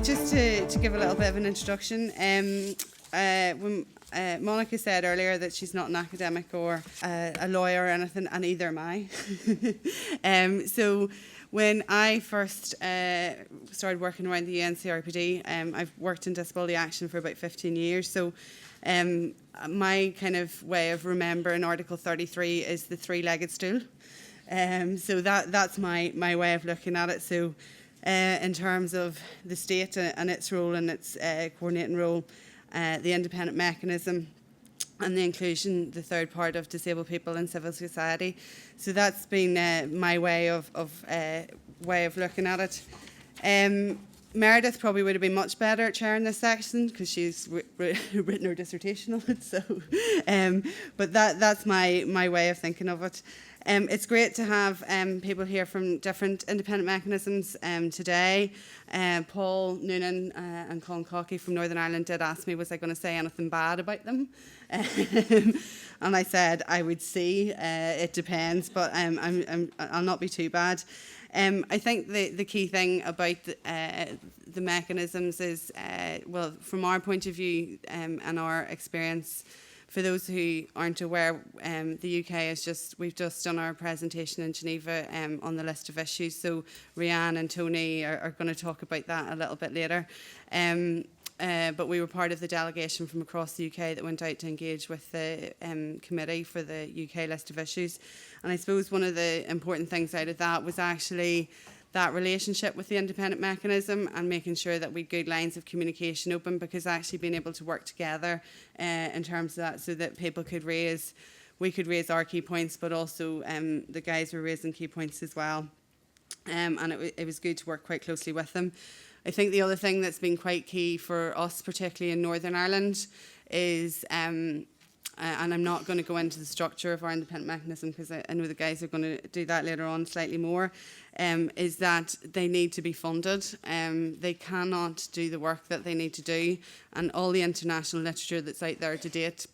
just to give a little bit of an introduction, when Monica said earlier that she's not an academic or a lawyer or anything, and neither am I. So when I first started working around the CRPD, I've worked in disability action for about 15 years. So my kind of way of remembering Article 33 is the three-legged stool. So that's my way of looking at it. So in terms of the state and its role and its coordinating role, the independent mechanism, and the inclusion, the third part, of disabled people in civil society. So that's been my way of looking at it. Meredith probably would have been much better at chairing this section because she's written her dissertation on it. So, but that's my way of thinking of it. It's great to have people here from different independent mechanisms today. Paul Noonan and Colin Cockey from Northern Ireland did ask me, was I going to say anything bad about them? And I said I would see. It depends, but I'll not be too bad. I think the key thing about the mechanisms is, well, from our point of view and our experience, for those who aren't aware, the UK we've just done our presentation in Geneva on the list of issues. So Rianne and Tony are going to talk about that a little bit later. But we were part of the delegation from across the UK that went out to engage with the committee for the UK list of issues. And I suppose one of the important things out of that was actually that relationship with the independent mechanism and making sure that we had good lines of communication open, because actually being able to work together in terms of that, so that we could raise our key points, but also the guys were raising key points as well. And it was good to work quite closely with them. I think the other thing that's been quite key for us, particularly in Northern Ireland, is, and I'm not going to go into the structure of our independent mechanism because I know the guys are going to do that later on slightly more, is that they need to be funded. They cannot do the work that they need to do, and all the international literature that's out there to date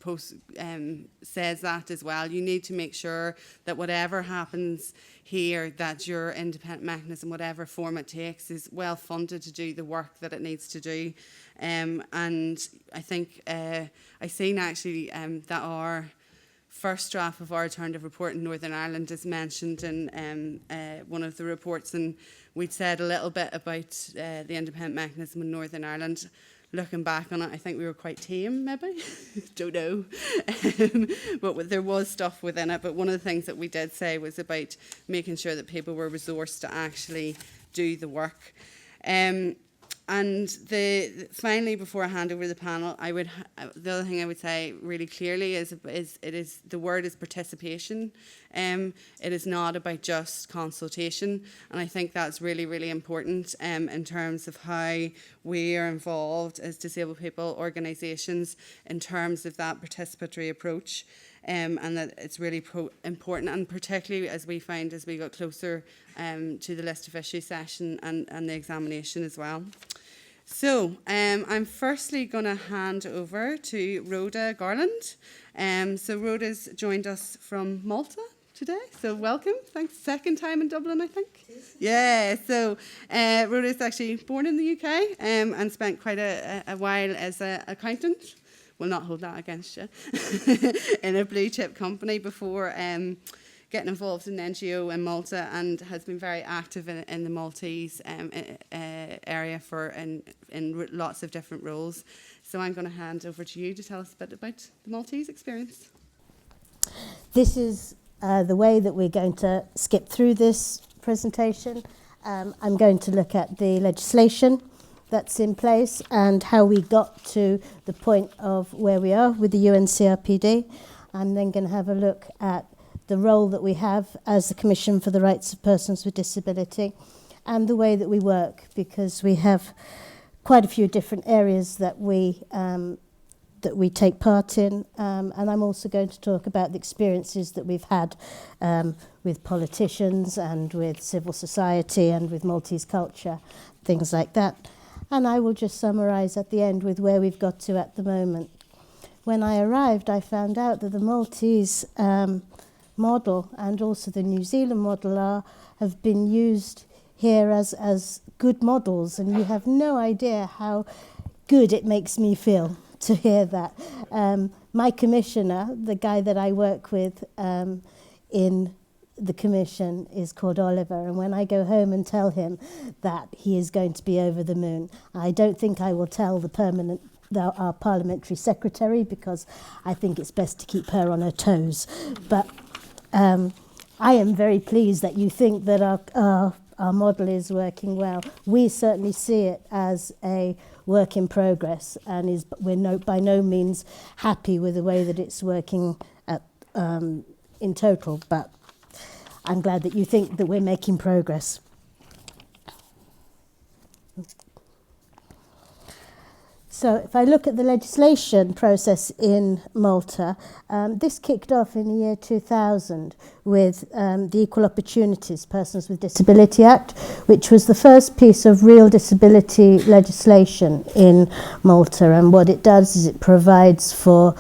says that as well. You need to make sure that whatever happens here, that your independent mechanism, whatever form it takes, is well funded to do the work that it needs to do. And I think I've seen actually that our first draft of our alternative report in Northern Ireland is mentioned in one of the reports, and we'd said a little bit about the independent mechanism in Northern Ireland. Looking back on it, I think we were quite tame, maybe. Don't know. But there was stuff within it. But one of the things that we did say was about making sure that people were resourced to actually do the work. And finally, before I hand over the panel, the other thing I would say really clearly is the word is participation. It is not about just consultation, and I think that's really, really important in terms of how we are involved as disabled people organisations in terms of that participatory approach. And that it's really important, and particularly as we find as we got closer to the list of issues session and the examination as well. So I'm firstly going to hand over to Rhoda Garland. So Rhoda's joined us from Malta today, so welcome. Thanks. Second time in Dublin, I think. Yeah, so Rhoda's actually born in the UK and spent quite a while as an accountant. Will not hold that against you, in a blue chip company before getting involved in an NGO in Malta, and has been very active in the Maltese area in lots of different roles. So I'm going to hand over to you to tell us a bit about the Maltese experience. This is the way that we're going to skip through this presentation. I'm going to look at the legislation that's in place and how we got to the point of where we are with the UNCRPD. I'm then going to have a look at the role that we have as the Commission for the Rights of Persons with Disability and the way that we work, because we have quite a few different areas that we take part in, and I'm also going to talk about the experiences that we've had with politicians and with civil society and with Maltese culture, things like that. And I will just summarise at the end with where we've got to at the moment. When I arrived, I found out that the Maltese model and also the New Zealand model have been used here as good models, and you have no idea how good it makes me feel to hear that. My commissioner, the guy that I work with in the commission, is called Oliver, and when I go home and tell him that he is going to be over the moon, I don't think I will tell our parliamentary secretary, because I think it's best to keep her on her toes. But I am very pleased that you think that our model is working well. We certainly see it as a work in progress, and we're by no means happy with the way that it's working in total, but I'm glad that you think that we're making progress. So if I look at the legislation process in Malta, this kicked off in the year 2000 with the Equal Opportunities Persons with Disability Act, which was the first piece of real disability legislation in Malta. And what it does is it provides for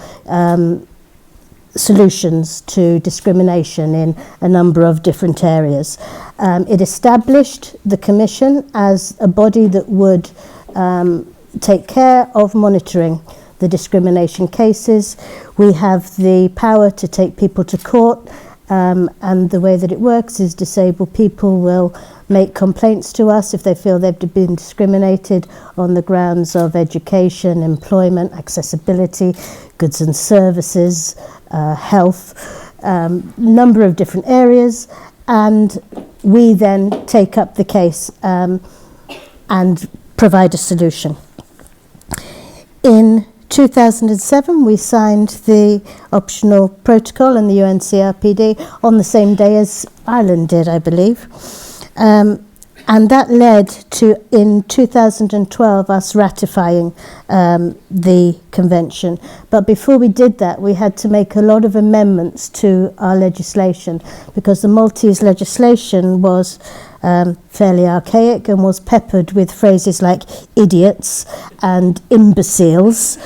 solutions to discrimination in a number of different areas. It established the Commission as a body that would take care of monitoring the discrimination cases. We have the power to take people to court, and the way that it works is disabled people will make complaints to us if they feel they've been discriminated on the grounds of education, employment, accessibility, goods and services, health, number of different areas, and we then take up the case and provide a solution. In 2007, we signed the optional protocol and the UNCRPD on the same day as Ireland did, I believe. And that led to, in 2012, us ratifying the convention. But before we did that, we had to make a lot of amendments to our legislation, because the Maltese legislation was fairly archaic and was peppered with phrases like idiots and imbeciles,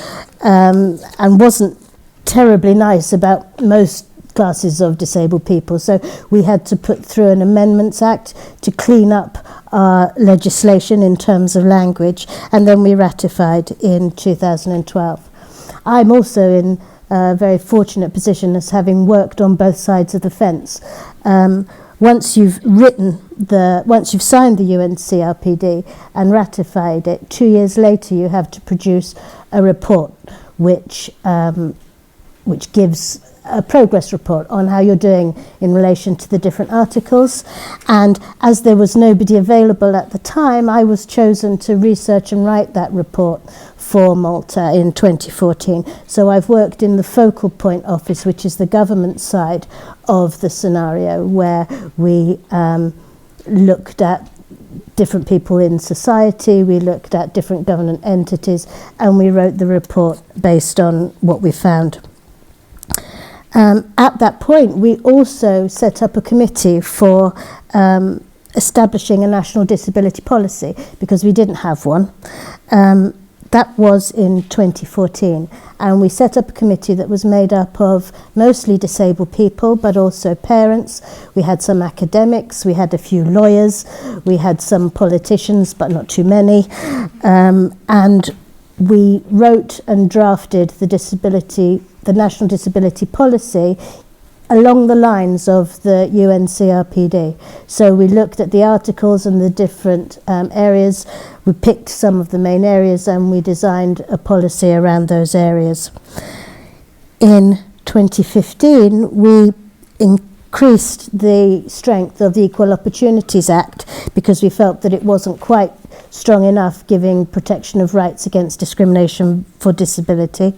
and wasn't terribly nice about most classes of disabled people. So we had to put through an Amendments Act to clean up our legislation in terms of language, and then we ratified in 2012. I'm also in a very fortunate position as having worked on both sides of the fence. Once you've signed the UNCRPD and ratified it, 2 years later you have to produce a report which gives a progress report on how you're doing in relation to the different articles. And as there was nobody available at the time, I was chosen to research and write that report for Malta in 2014. So I've worked in the focal point office, which is the government side of the scenario, where we looked at different people in society, we looked at different government entities, and we wrote the report based on what we found. At that point, we also set up a committee for establishing a national disability policy, because we didn't have one. That was in 2014, and we set up a committee that was made up of mostly disabled people, but also parents. We had some academics, we had a few lawyers, we had some politicians, but not too many, and we wrote and drafted the National Disability Policy along the lines of the UNCRPD. So we looked at the articles and the different areas, we picked some of the main areas, and we designed a policy around those areas. In 2015, we increased the strength of the Equal Opportunities Act, because we felt that it wasn't quite strong enough giving protection of rights against discrimination for disability.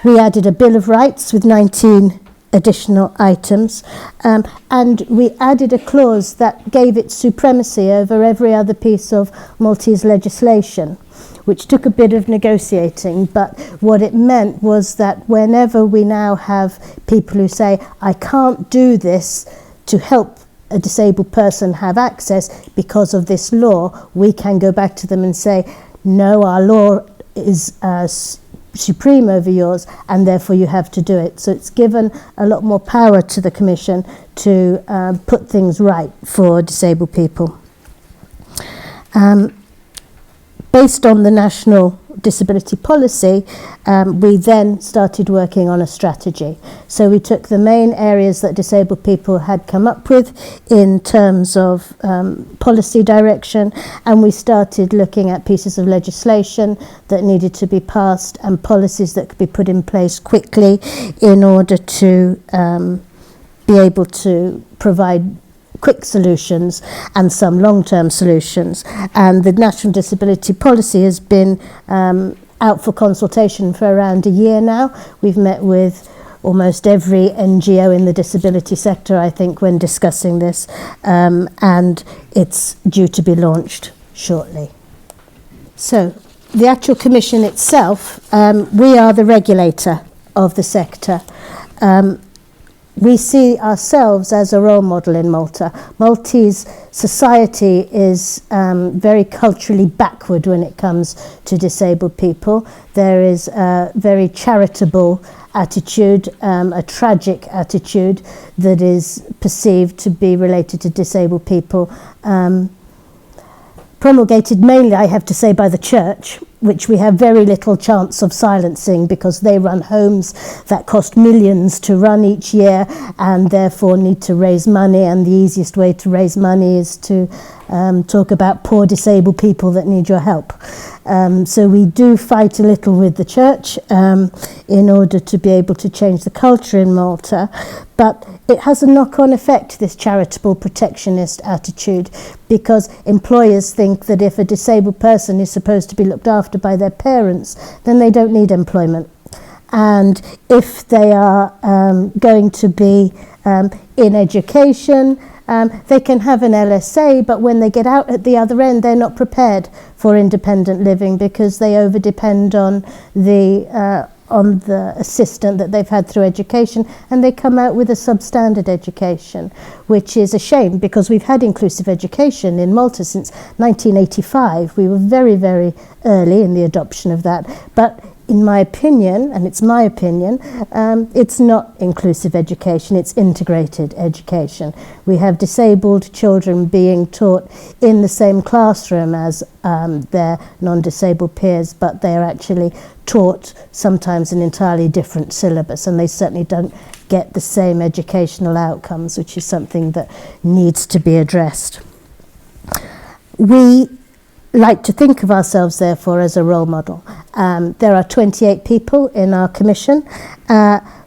We added a Bill of Rights with 19 additional items, and we added a clause that gave it supremacy over every other piece of Maltese legislation, which took a bit of negotiating, but what it meant was that whenever we now have people who say, I can't do this to help a disabled person have access because of this law, we can go back to them and say, no, our law is supreme over yours, and therefore you have to do it. So it's given a lot more power to the Commission to put things right for disabled people. Based on the national disability policy, we then started working on a strategy. So we took the main areas that disabled people had come up with in terms of policy direction, and we started looking at pieces of legislation that needed to be passed and policies that could be put in place quickly in order to be able to provide quick solutions and some long-term solutions. And the National Disability Policy has been out for consultation for around a year now. We've met with almost every NGO in the disability sector, I think, when discussing this, and it's due to be launched shortly. So the actual Commission itself, we are the regulator of the sector. We see ourselves as a role model in Malta. Maltese society is very culturally backward when it comes to disabled people. There is a very charitable attitude, a tragic attitude that is perceived to be related to disabled people, promulgated mainly, I have to say, by the church, which we have very little chance of silencing because they run homes that cost millions to run each year and therefore need to raise money, and the easiest way to raise money is to talk about poor disabled people that need your help. So we do fight a little with the church in order to be able to change the culture in Malta, but it has a knock-on effect, this charitable protectionist attitude, because employers think that if a disabled person is supposed to be looked after by their parents, then they don't need employment. And if they are going to be in education, they can have an LSA, but when they get out at the other end, they're not prepared for independent living because they over-depend on the assistant that they've had through education, and they come out with a substandard education, which is a shame because we've had inclusive education in Malta since 1985. We were very, very early in the adoption of that. But in my opinion, and it's my opinion, it's not inclusive education, it's integrated education. We have disabled children being taught in the same classroom as their non-disabled peers, but they're actually taught sometimes an entirely different syllabus, and they certainly don't get the same educational outcomes, which is something that needs to be addressed. We like to think of ourselves, therefore, as a role model. There are 28 people in our commission.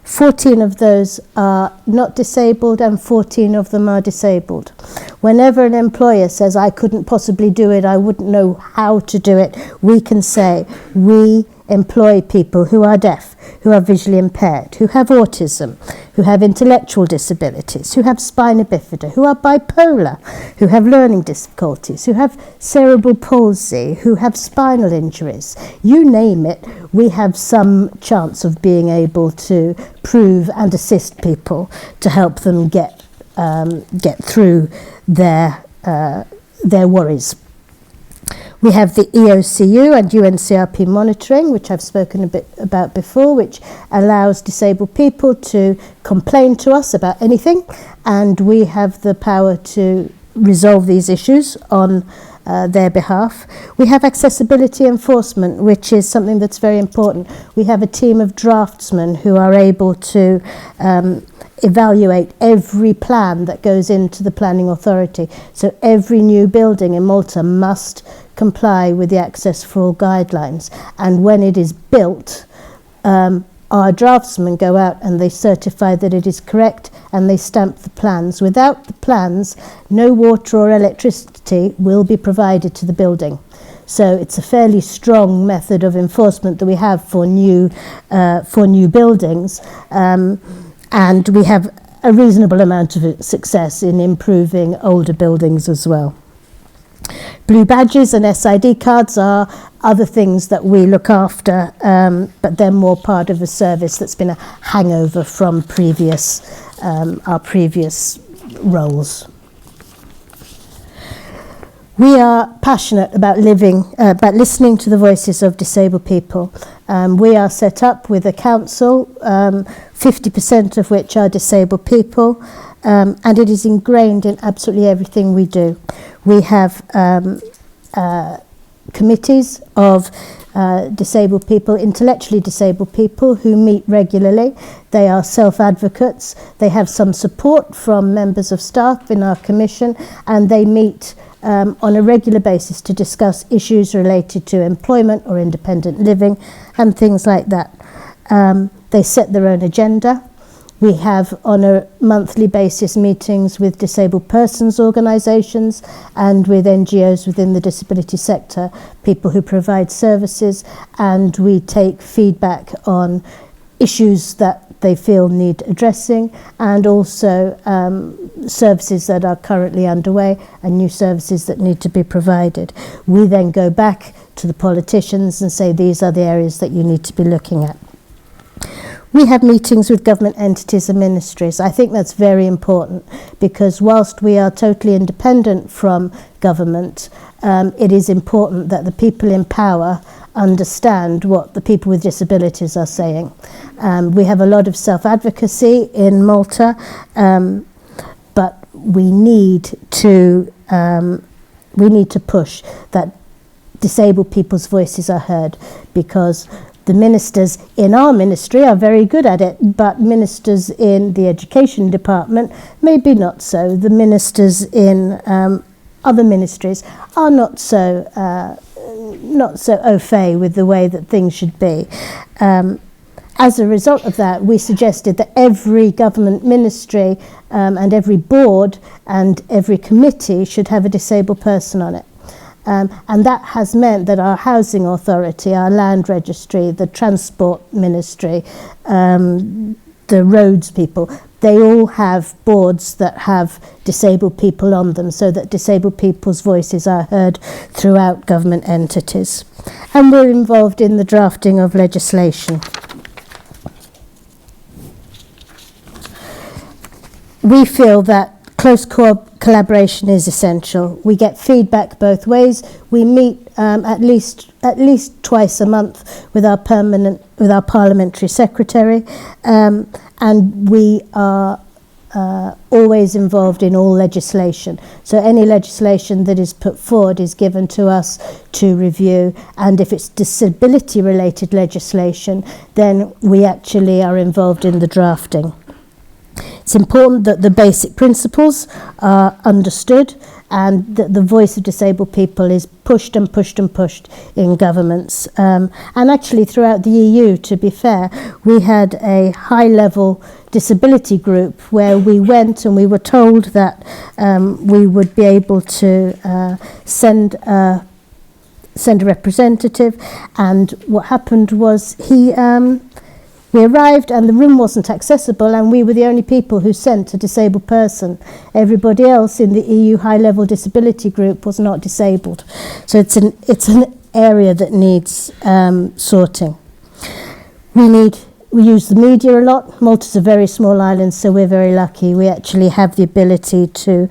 14 of those are not disabled and 14 of them are disabled. Whenever an employer says, I couldn't possibly do it, I wouldn't know how to do it, we can say, we employ people who are deaf, who are visually impaired, who have autism, who have intellectual disabilities, who have spina bifida, who are bipolar, who have learning difficulties, who have cerebral palsy, who have spinal injuries. You name it, we have some chance of being able to prove and assist people to help them get through their worries. We have the EOCU and UNCRP monitoring, which I've spoken a bit about before, which allows disabled people to complain to us about anything, and we have the power to resolve these issues on their behalf. We have accessibility enforcement, which is something that's very important. We have a team of draftsmen who are able to evaluate every plan that goes into the planning authority. So every new building in Malta must comply with the Access for All guidelines, and when it is built, our draftsmen go out and they certify that it is correct and they stamp the plans. Without the plans, no water or electricity will be provided to the building. So it's a fairly strong method of enforcement that we have for new buildings, and we have a reasonable amount of success in improving older buildings as well. Blue badges and SID cards are other things that we look after, but they're more part of a service that's been a hangover from our previous roles. We are passionate about about listening to the voices of disabled people. We are set up with a council, 50% of which are disabled people, and it is ingrained in absolutely everything we do. We have committees of disabled people, intellectually disabled people who meet regularly. They are self-advocates. They have some support from members of staff in our commission, and they meet on a regular basis to discuss issues related to employment or independent living and things like that. They set their own agenda. We have on a monthly basis meetings with disabled persons organisations and with NGOs within the disability sector, people who provide services, and we take feedback on issues that they feel need addressing, and also services that are currently underway and new services that need to be provided. We then go back to the politicians and say these are the areas that you need to be looking at. We have meetings with government entities and ministries. I think that's very important, because whilst we are totally independent from government, it is important that the people in power understand what the people with disabilities are saying. We have a lot of self-advocacy in Malta, but we need to push that disabled people's voices are heard, because the ministers in our ministry are very good at it, but ministers in the education department maybe not so. The ministers in other ministries are not so au fait with the way that things should be. As a result of that, we suggested that every government ministry and every board and every committee should have a disabled person on it. And that has meant that our housing authority, our land registry, the transport ministry, the roads people, they all have boards that have disabled people on them, so that disabled people's voices are heard throughout government entities. And we're involved in the drafting of legislation. We feel that close collaboration is essential. We get feedback both ways. We meet at least twice a month with our parliamentary secretary, and we are always involved in all legislation. So any legislation that is put forward is given to us to review, and if it's disability-related legislation, then we actually are involved in the drafting. It's important that the basic principles are understood, and that the voice of disabled people is pushed and pushed and pushed in governments. And actually throughout the EU, to be fair, we had a high-level disability group where we went and we were told that we would be able to send a representative, and what happened was we arrived and the room wasn't accessible, and we were the only people who sent a disabled person. Everybody else in the EU high-level disability group was not disabled. So it's an area that needs sorting. We use the media a lot. Malta's a very small island, so we're very lucky. We actually have the ability to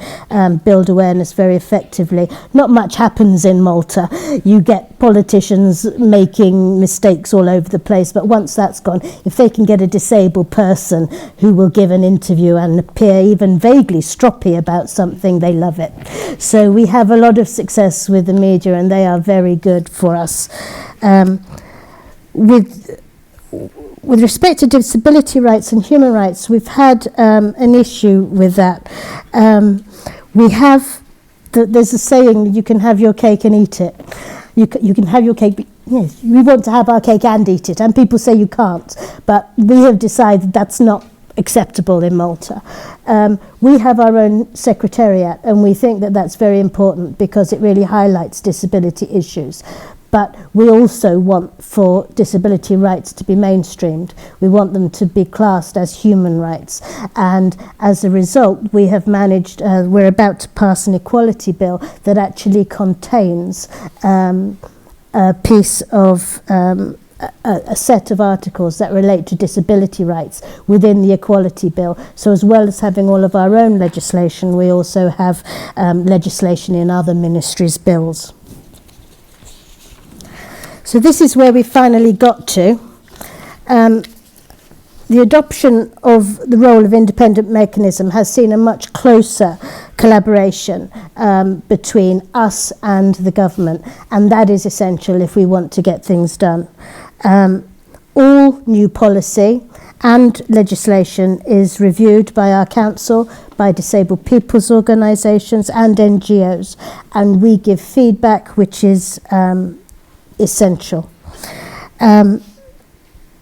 build awareness very effectively. Not much happens in Malta. You get politicians making mistakes all over the place, but once that's gone, if they can get a disabled person who will give an interview and appear even vaguely stroppy about something, they love it. So we have a lot of success with the media, and they are very good for us. With respect to disability rights and human rights, we've had an issue with that. There's a saying, you can have your cake and eat it. You can have your cake, yes, we want to have our cake and eat it, and people say you can't, but we have decided that's not acceptable in Malta. We have our own secretariat, and we think that that's very important because it really highlights disability issues. But we also want for disability rights to be mainstreamed. We want them to be classed as human rights. And as a result, we have managed, we're about to pass an equality bill that actually contains a piece of a set of articles that relate to disability rights within the Equality Bill. So as well as having all of our own legislation, we also have legislation in other ministries' bills. So this is where we finally got to. The adoption of the role of independent mechanism has seen a much closer collaboration between us and the government, and that is essential if we want to get things done. All new policy and legislation is reviewed by our council, by disabled people's organisations and NGOs, and we give feedback which is essential.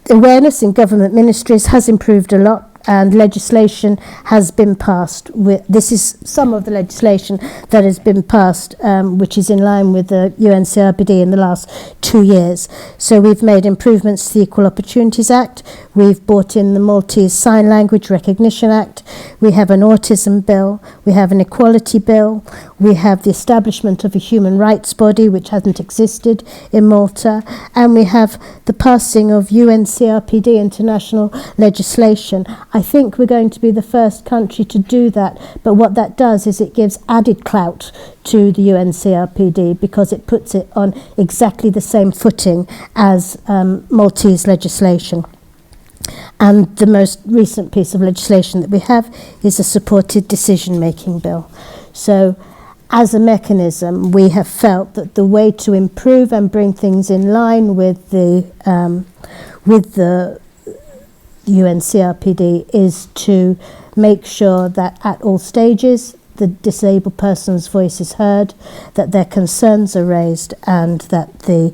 Awareness in government ministries has improved a lot, and legislation has been passed. This is some of the legislation that has been passed, which is in line with the UN CRPD in the last 2 years. So we've made improvements to the Equal Opportunities Act. We've brought in the Maltese Sign Language Recognition Act. We have an autism bill. We have an equality bill. We have the establishment of a human rights body, which hasn't existed in Malta. And we have the passing of UN CRPD international legislation. I think we're going to be the first country to do that, but what that does is it gives added clout to the UN CRPD because it puts it on exactly the same footing as Maltese legislation. And the most recent piece of legislation that we have is a supported decision-making bill. So as a mechanism, we have felt that the way to improve and bring things in line with the UN CRPD is to make sure that at all stages the disabled person's voice is heard, that their concerns are raised, and that the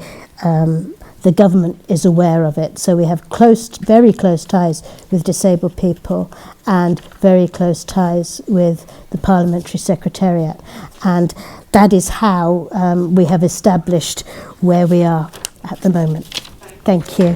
government is aware of it. So we have very close ties with disabled people and very close ties with the Parliamentary Secretariat. And that is how we have established where we are at the moment. Thank you.